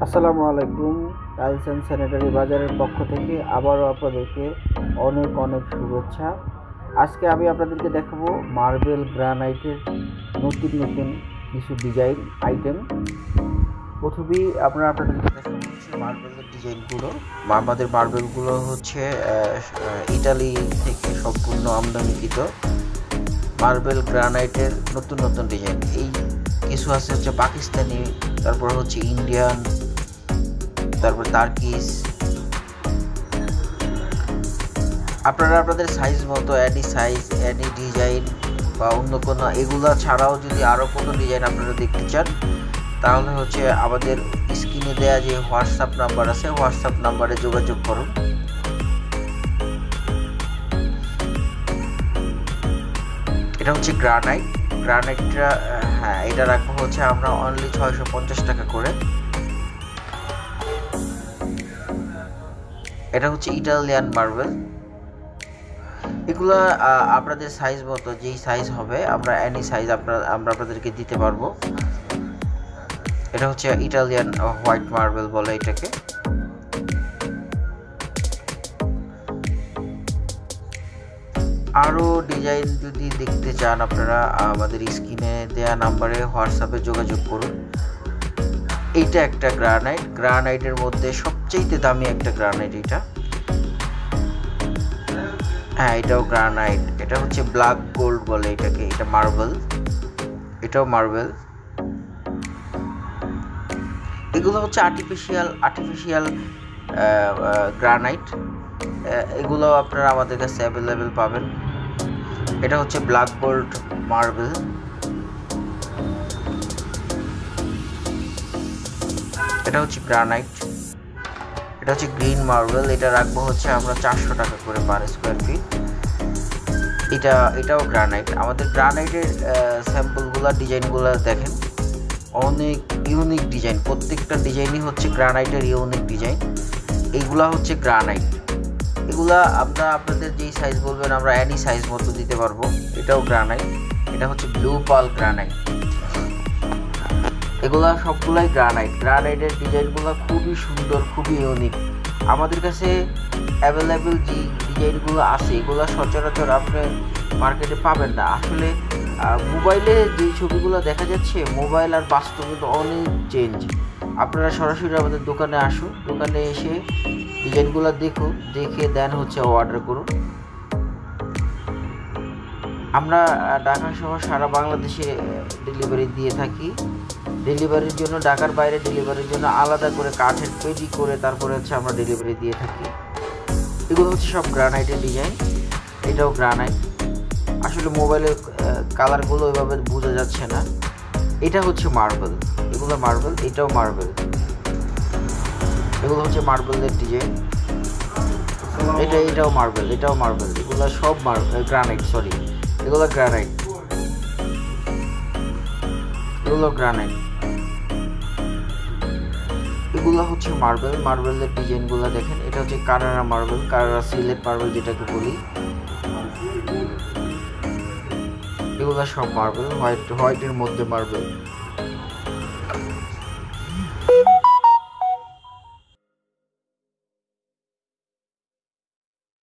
আসসালামু আলাইকুম। Tiles and sanitary বাজারের পক্ষ থেকে আবারও আপনাদেরকে অনেক অনেক শুভেচ্ছা। আজকে আমি আপনাদেরকে দেখাবো মার্বেল গ্রানাইটের নতুন নতুন কিছু ডিজাইন আইটেম। প্রথমেই আপনাদেরকে দেখাবো হচ্ছে মার্বেলের ডিজাইনগুলো। আমাদের মার্বেলগুলো হচ্ছে ইটালি থেকে সম্পূর্ণ আমদানিকৃত মার্বেল গ্রানাইটের নতুন নতুন ডিজাইন। এই কিছু আছে হচ্ছে পাকিস্তানি, তারপর হচ্ছে ইন্ডিয়ান, তারপর টার্কিশ। আপনারা আপনাদের সাইজ মতো অ্যানি সাইজ, অ্যানি ডিজাইন বা অন্য কোনো এগুলা ছাড়াও যদি আরও কোনো ডিজাইন আপনারা দেখতে চান, তাহলে হচ্ছে আমাদের স্ক্রিনে দেওয়া যে হোয়াটসঅ্যাপ নাম্বার আছে, হোয়াটসঅ্যাপ নাম্বারে যোগাযোগ করুন। এটা হচ্ছে গ্রানাইটটা, হ্যাঁ, এটা রাখবো হচ্ছে আমরা অনলি 650 টাকা করে। এটা হচ্ছে ইটালিয়ান মার্বেল। এগুলা আপনাদের সাইজ মতো যেই সাইজ হবে আমরা অ্যানি সাইজ আমরা আপনাদেরকে দিতে পারবো। এটা হচ্ছে ইটালিয়ান হোয়াইট মার্বেল বলে এটাকে। আরও ডিজাইন যদি দেখতে চান আপনারা আমাদের স্ক্রিনে দেওয়া নাম্বারে হোয়াটসঅ্যাপে যোগাযোগ করুন। এইটা একটা গ্রানাইটের মধ্যে সবচেয়ে দামি একটা গ্রানাইট এটা। হ্যাঁ, এটাও গ্রানাইট। এটা হচ্ছে ব্ল্যাক গোল্ড বলে এটাকে। এটা মার্বেল, এটাও মার্বেল। এগুলো হচ্ছে আর্টিফিশিয়াল গ্রানাইট। এগুলো আপনারা আমাদের কাছে অ্যাভেলেবেল পাবেন। এটা হচ্ছে ব্ল্যাক গোল্ড মার্বেল। এটা হচ্ছে গ্রানাইট। এটা হচ্ছে গ্রিন মার্বেল। এটা রাখবো হচ্ছে আমরা 400 টাকা করে পার স্কোয়ার ফিট। এটাও গ্রানাইট। আমাদের গ্রানাইটের স্যাম্পলগুলো, ডিজাইনগুলো দেখেন, অনেক ইউনিক ডিজাইন। প্রত্যেকটা ডিজাইনই হচ্ছে গ্রানাইটের ইউনিক ডিজাইন। এইগুলা হচ্ছে গ্রানাইট। এগুলা আপনাদের যেই সাইজ বলবেন আমরা অ্যানি সাইজ মতো দিতে পারবো। এটাও গ্রানাইট। এটা হচ্ছে ব্লু পাল গ্রানাইট। এগুলা সবগুলাই গ্রানাইটের ডিজাইনগুলো খুবই সুন্দর, খুবই ইউনিক। আমাদের কাছে অ্যাভেলেবেল যে ডিজাইনগুলো আছে এগুলো সচরাচর আপনি মার্কেটে পাবেন না। আসলে মোবাইলে যে ছবিগুলো দেখা যাচ্ছে, মোবাইল আর বাস্তব কিন্তু অনেক চেঞ্জ। আপনারা সরাসরি আমাদের দোকানে আসুন, দোকানে এসে ডিজাইনগুলো দেখে দেন হচ্ছে অর্ডার করুন। আমরা ঢাকা সহ সারা বাংলাদেশে ডেলিভারি দিয়ে থাকি। ডেলিভারির জন্য, ঢাকার বাইরে ডেলিভারির জন্য আলাদা করে কাঠের পেটি করে তারপরে হচ্ছে আমরা ডেলিভারি দিয়ে থাকি। এগুলো হচ্ছে সব গ্রানাইটের ডিজাইন। এটাও গ্রানাইট। আসলে মোবাইলের কালারগুলো ওইভাবে বোঝা যাচ্ছে না। এটা হচ্ছে মার্বেল। এগুলো মার্বেল। এটাও মার্বেল। এগুলো হচ্ছে মার্বেলের ডিজাইন। এটাও মার্বেল। এগুলো সব গ্রানাইট। এগুলো গ্রানাইট। এগুলো হচ্ছে মার্বেলের ডিজাইনগুলো দেখেন। এটা হচ্ছে কারারা সিলেট মার্বেল যেটাকে বলি। এগুলো সব মার্বেল, হোয়াইটের মধ্যে মার্বেল।